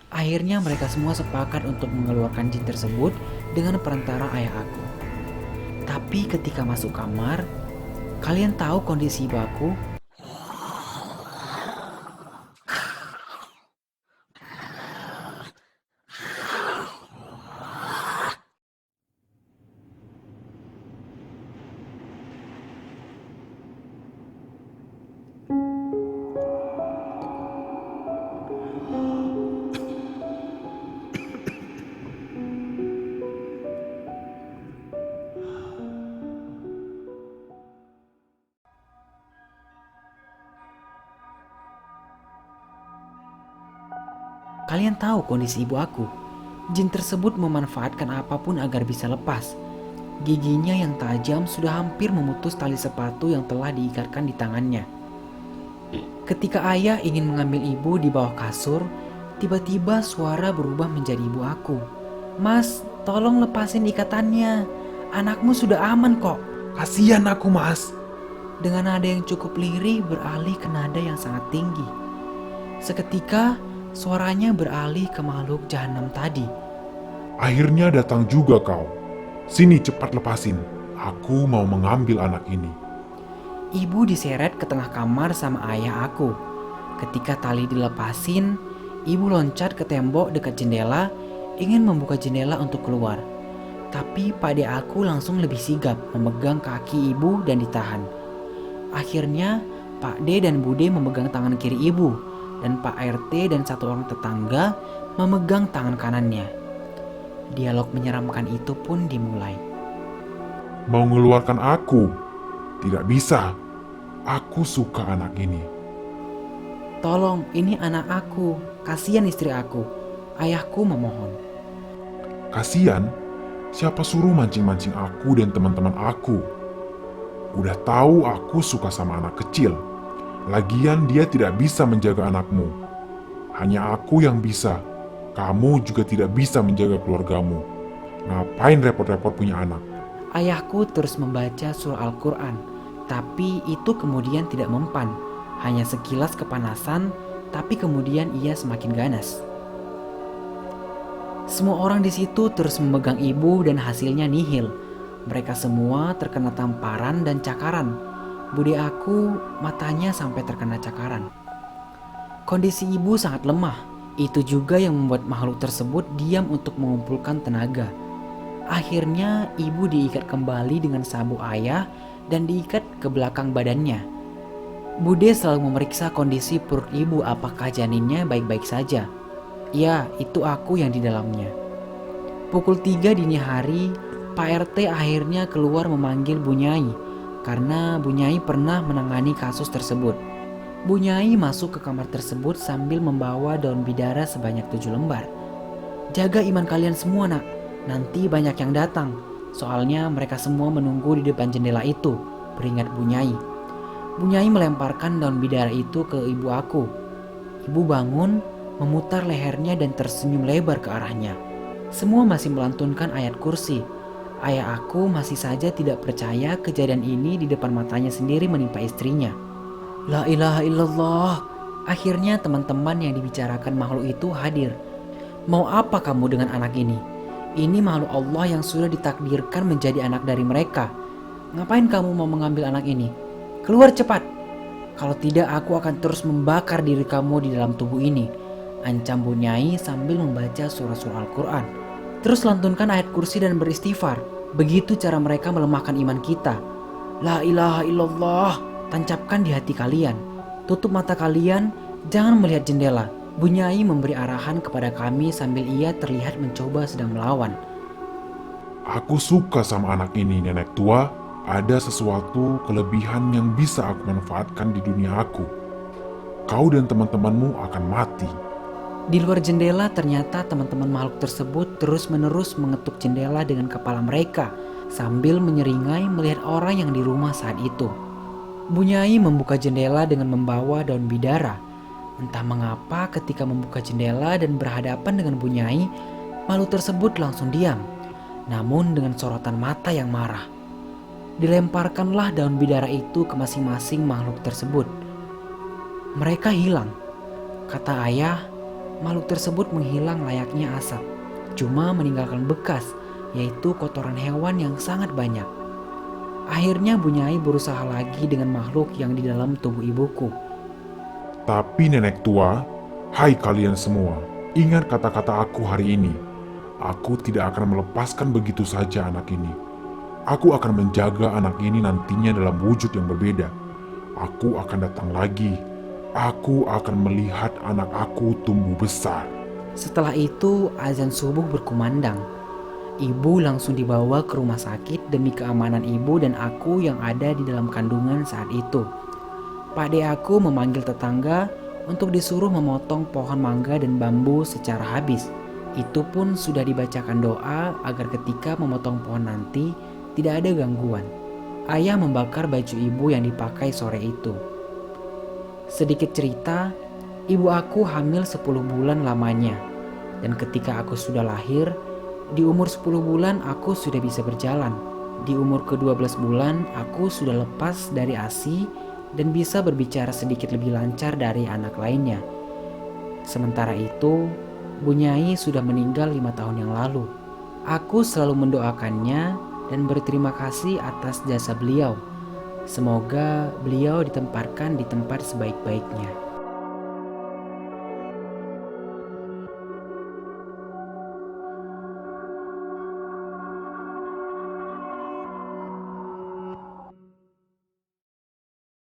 Akhirnya mereka semua sepakat untuk mengeluarkan jin tersebut dengan perantara ayah aku. Tapi ketika masuk kamar, kalian tahu kondisi ibu aku? Kalian tahu kondisi ibu aku? Jin tersebut memanfaatkan apapun agar bisa lepas. Giginya yang tajam sudah hampir memutus tali sepatu yang telah diikatkan di tangannya. Ketika ayah ingin mengambil ibu di bawah kasur, tiba-tiba suara berubah menjadi ibu aku. "Mas, tolong lepasin ikatannya. Anakmu sudah aman kok." Kasihan aku, Mas. Dengan nada yang cukup lirih beralih ke nada yang sangat tinggi. Seketika, suaranya beralih ke makhluk jahanam tadi. Akhirnya datang juga kau. Sini cepat lepasin. Aku mau mengambil anak ini. Ibu diseret ke tengah kamar sama ayah aku. Ketika tali dilepasin, ibu loncat ke tembok dekat jendela, ingin membuka jendela untuk keluar. Tapi pade aku langsung lebih sigap memegang kaki ibu dan ditahan. Akhirnya, Pak D dan Bude memegang tangan kiri ibu, dan Pak RT dan satu orang tetangga memegang tangan kanannya. Dialog menyeramkan itu pun dimulai. Mau mengeluarkan aku? Tidak bisa. Aku suka anak ini. "Tolong, ini anak aku. Kasihan istri aku." Ayahku memohon. Kasihan? Siapa suruh mancing-mancing aku dan teman-teman aku? Udah tahu aku suka sama anak kecil. Lagian dia tidak bisa menjaga anakmu. Hanya aku yang bisa. Kamu juga tidak bisa menjaga keluargamu. Ngapain repot-repot punya anak? Ayahku terus membaca surah Al-Quran, tapi itu kemudian tidak mempan. Hanya sekilas kepanasan, tapi kemudian ia semakin ganas. Semua orang di situ terus memegang ibu dan hasilnya nihil. Mereka semua terkena tamparan dan cakaran. Bude aku matanya sampai terkena cakaran. Kondisi ibu sangat lemah. Itu juga yang membuat makhluk tersebut diam untuk mengumpulkan tenaga. Akhirnya ibu diikat kembali dengan sabuk ayah dan diikat ke belakang badannya. Bude selalu memeriksa kondisi perut ibu apakah janinnya baik-baik saja. Ya, itu aku yang di dalamnya. Pukul 3 dini hari, Pak RT akhirnya keluar memanggil Bu Nyai karena Bu Nyai pernah menangani kasus tersebut. Bu Nyai masuk ke kamar tersebut sambil membawa daun bidara sebanyak 7 lembar. "Jaga iman kalian semua, nak. Nanti banyak yang datang. Soalnya mereka semua menunggu di depan jendela itu," peringat Bu Nyai. Bu Nyai melemparkan daun bidara itu ke ibu aku. Ibu bangun, memutar lehernya dan tersenyum lebar ke arahnya. Semua masih melantunkan ayat kursi. Ayah aku masih saja tidak percaya kejadian ini di depan matanya sendiri menimpa istrinya. La ilaha illallah. Akhirnya teman-teman yang dibicarakan makhluk itu hadir. "Mau apa kamu dengan anak ini? Ini makhluk Allah yang sudah ditakdirkan menjadi anak dari mereka. Ngapain kamu mau mengambil anak ini? Keluar cepat. Kalau tidak aku akan terus membakar diri kamu di dalam tubuh ini," ancam Bu Nyai sambil membaca surah-surah Al-Quran. "Terus lantunkan ayat kursi dan beristighfar. Begitu cara mereka melemahkan iman kita. La ilaha illallah, tancapkan di hati kalian. Tutup mata kalian, jangan melihat jendela." Bu Nyai memberi arahan kepada kami sambil ia terlihat mencoba sedang melawan. Aku suka sama anak ini, nenek tua. Ada sesuatu kelebihan yang bisa aku manfaatkan di dunia aku. Kau dan teman-temanmu akan mati. Di luar jendela ternyata teman-teman makhluk tersebut terus-menerus mengetuk jendela dengan kepala mereka sambil menyeringai melihat orang yang di rumah saat itu. Bu Nyai membuka jendela dengan membawa daun bidara. Entah mengapa ketika membuka jendela dan berhadapan dengan Bu Nyai, makhluk tersebut langsung diam, namun dengan sorotan mata yang marah. Dilemparkanlah daun bidara itu ke masing-masing makhluk tersebut. Mereka hilang. Kata ayah, Makhluk tersebut menghilang layaknya asap, cuma meninggalkan bekas, yaitu kotoran hewan yang sangat banyak. Akhirnya Bunyai berusaha lagi dengan makhluk yang di dalam tubuh ibuku. Tapi nenek tua, hai kalian semua, ingat kata-kata aku hari ini. Aku tidak akan melepaskan begitu saja anak ini. Aku akan menjaga anak ini nantinya dalam wujud yang berbeda. Aku akan datang lagi. Aku akan melihat anak aku tumbuh besar. Setelah itu azan subuh berkumandang. Ibu langsung dibawa ke rumah sakit demi keamanan ibu dan aku yang ada di dalam kandungan saat itu. Pak De aku memanggil tetangga untuk disuruh memotong pohon mangga dan bambu secara habis. Itu pun sudah dibacakan doa agar ketika memotong pohon nanti tidak ada gangguan. Ayah membakar baju ibu yang dipakai sore itu. Sedikit cerita, ibu aku hamil 10 bulan lamanya. Dan ketika aku sudah lahir, di umur 10 bulan aku sudah bisa berjalan. Di umur ke-12 bulan aku sudah lepas dari ASI dan bisa berbicara sedikit lebih lancar dari anak lainnya. Sementara itu, Bunyai sudah meninggal 5 tahun yang lalu. Aku selalu mendoakannya dan berterima kasih atas jasa beliau. Semoga beliau ditempatkan di tempat sebaik-baiknya.